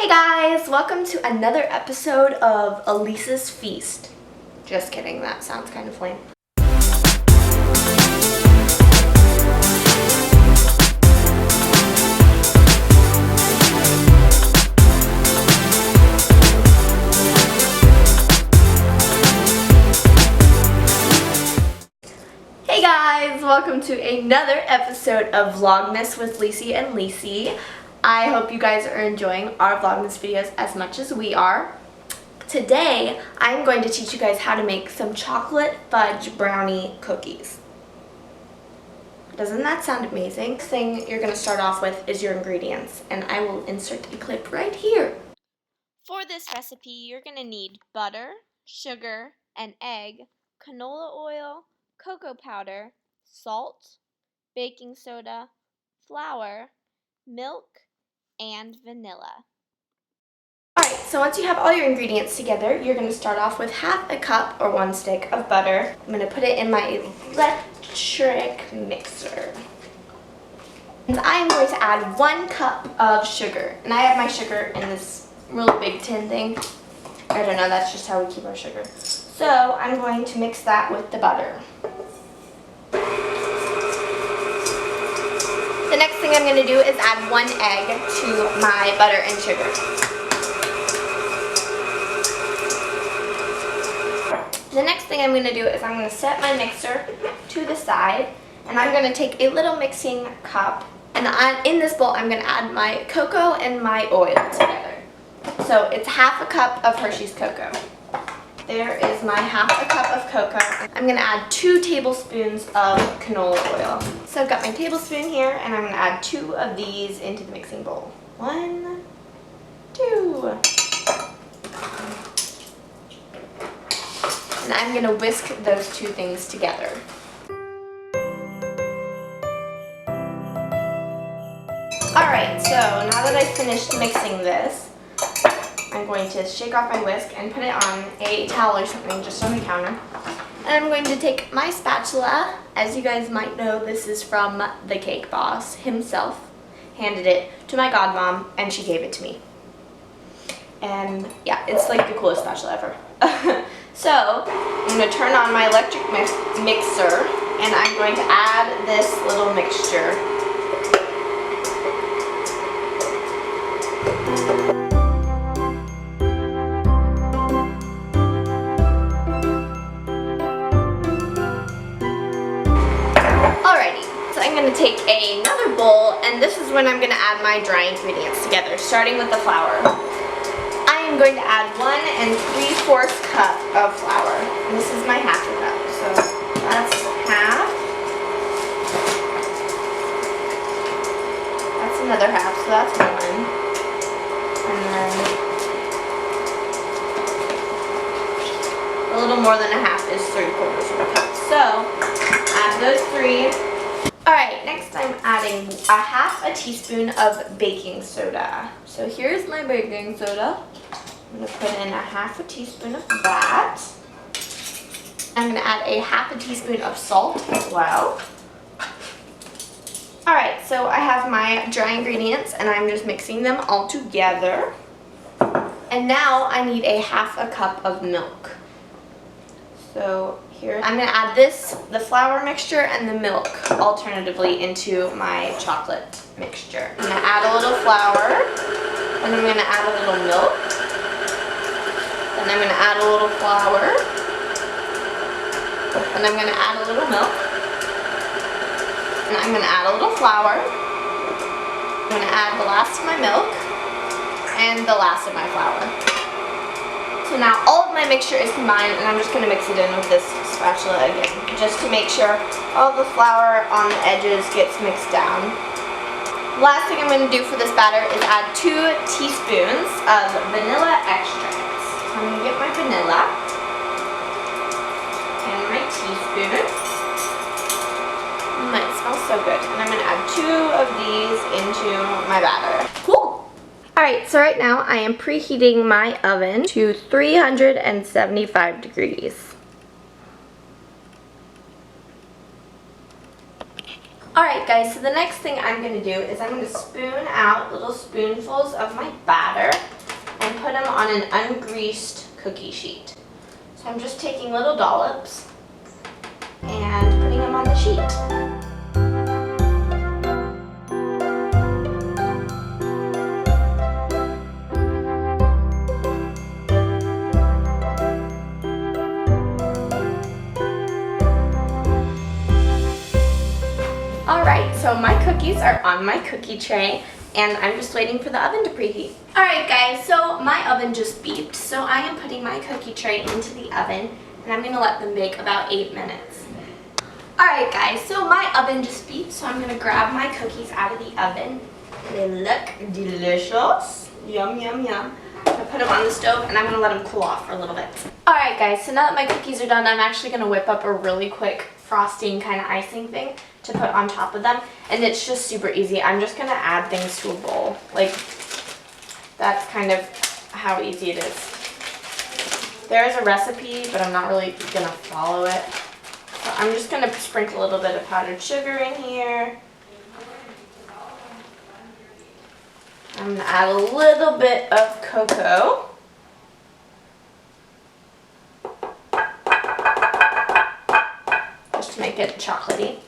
Hey guys, welcome to another episode of Elise's Feast. Just kidding, that sounds kind of lame. Hey guys, welcome to another episode of Vlogmas with Leesie and Liese. I hope you guys are enjoying our Vlogmas videos as much as we are. Today, I'm going to teach you guys how to make some chocolate fudge brownie cookies. Doesn't that sound amazing? The thing you're going to start off with is your ingredients, and I will insert a clip right here. For this recipe, you're going to need butter, sugar, an egg, canola oil, cocoa powder, salt, baking soda, flour, milk, and vanilla. Alright, so once you have all your ingredients together, you're going to start off with half a cup or 1 stick of butter. I'm going to put it in my electric mixer. And I'm going to add 1 cup of sugar. And I have my sugar in this really big tin thing. I don't know, that's just how we keep our sugar. So I'm going to mix that with the butter. The next thing I'm going to do is add 1 egg to my butter and sugar. The next thing I'm going to do is I'm going to set my mixer to the side, and I'm going to take a little mixing cup, and in this bowl I'm going to add my cocoa and my oil together. So it's half a cup of Hershey's cocoa. There is my half a cup of cocoa. I'm going to add 2 tablespoons of canola oil. So I've got my tablespoon here, and I'm going to add 2 of these into the mixing bowl. 1, 2. And I'm going to whisk those 2 things together. Alright, so now that I've finished mixing this, I'm going to shake off my whisk and put it on a towel or something just on the counter. And I'm going to take my spatula. As you guys might know, this is from the cake boss himself. Handed it to my godmom, and she gave it to me. And yeah, it's like the coolest spatula ever. So I'm going to turn on my electric mixer, and I'm going to add this little mixture. I'm going to take another bowl, and this is when I'm going to add my dry ingredients together, starting with the flour. I am going to add 1 3/4 cup of flour, and this is my half a cup, so that's half. That's another half, so that's 1. And then a little more than a half is 3/4 of a cup. So add those 3. Alright, next I'm adding a half a teaspoon of baking soda. So here's my baking soda. I'm going to put in a half a teaspoon of that. I'm going to add a half a teaspoon of salt as well. Alright, so I have my dry ingredients, and I'm just mixing them all together. And now I need a half a cup of milk. So here, I'm going to add the flour mixture and the milk alternatively into my chocolate mixture. I'm going to add a little flour, and I'm going to add a little milk, and I'm going to add a little flour, and I'm going to add a little milk, and I'm going to add a little flour. I'm going to add the last of my milk and the last of my flour. So now all of my mixture is combined, and I'm just going to mix it in with this spatula again, just to make sure all the flour on the edges gets mixed down. The last thing I'm going to do for this batter is add 2 teaspoons of vanilla extract. So I'm going to get my vanilla and my teaspoon. It smells so good. And I'm going to add 2 of these into my batter. Cool! Alright, so right now I am preheating my oven to 375 degrees. Alright guys, so the next thing I'm going to do is I'm going to spoon out little spoonfuls of my batter. them on an ungreased cookie sheet. So I'm just taking little dollops and putting them on the sheet. Alright, so my cookies are on my cookie tray, and I'm just waiting for the oven to preheat. Alright guys, so my oven just beeped, so I am putting my cookie tray into the oven, and I'm going to let them bake about 8 minutes. Alright guys, so my oven just beeped, so I'm going to grab my cookies out of the oven. They look delicious. Yum, yum, yum. I'm going to put them on the stove, and I'm going to let them cool off for a little bit. Alright guys, so now that my cookies are done, I'm actually going to whip up a really quick frosting kind of icing thing to put on top of them, and it's just super easy. I'm just going to add things to a bowl. Like, that's kind of how easy it is. There is a recipe, but I'm not really going to follow it. So I'm just going to sprinkle a little bit of powdered sugar in here. I'm going to add a little bit of cocoa. Just to make it chocolatey.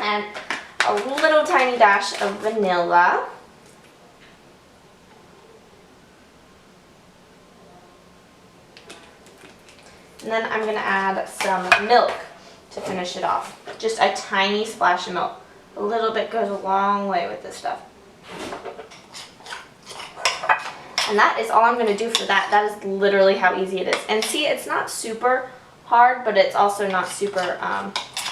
And a little tiny dash of vanilla. And then I'm going to add some milk to finish it off. Just a tiny splash of milk. A little bit goes a long way with this stuff. And that is all I'm going to do for that. That is literally how easy it is. And see, it's not super hard, but it's also not super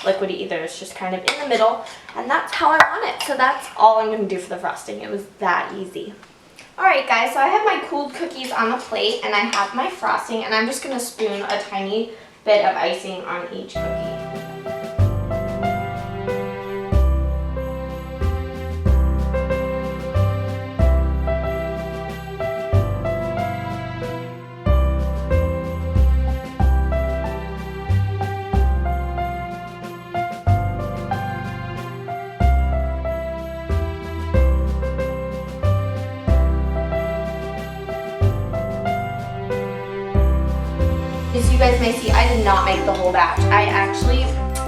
liquidy either. It's just kind of in the middle, and that's how I want it. So that's all I'm going to do for the frosting. It was that easy. Alright guys, so I have my cooled cookies on the plate, and I have my frosting, and I'm just going to spoon a tiny bit of icing on each cookie. As you guys may see, I did not make the whole batch. I actually,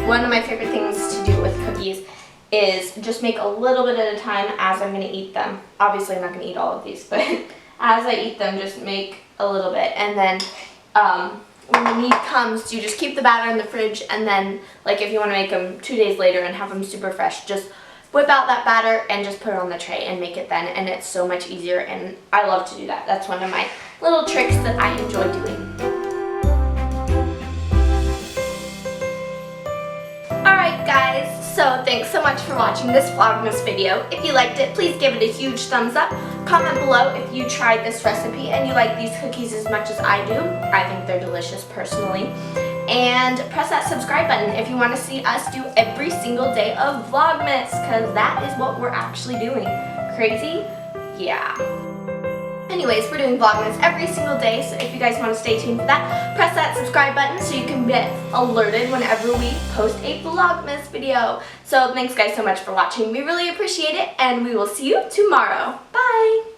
one of my favorite things to do with cookies is just make a little bit at a time as I'm going to eat them. Obviously, I'm not going to eat all of these, but as I eat them, just make a little bit. And then when the meat comes, you just keep the batter in the fridge, and then, like, if you want to make them 2 days later and have them super fresh, just whip out that batter and just put it on the tray and make it then, and it's so much easier, and I love to do that. That's one of my little tricks that I enjoy doing. Alright guys, so thanks so much for watching this Vlogmas video. If you liked it, please give it a huge thumbs up. Comment below if you tried this recipe and you like these cookies as much as I do. I think they're delicious personally. And press that subscribe button if you want to see us do every single day of Vlogmas, because that is what we're actually doing. Crazy? Yeah. Anyways, we're doing Vlogmas every single day, so if you guys want to stay tuned for that, press that subscribe button so you can get alerted whenever we post a Vlogmas video. So thanks guys so much for watching. We really appreciate it, and we will see you tomorrow. Bye!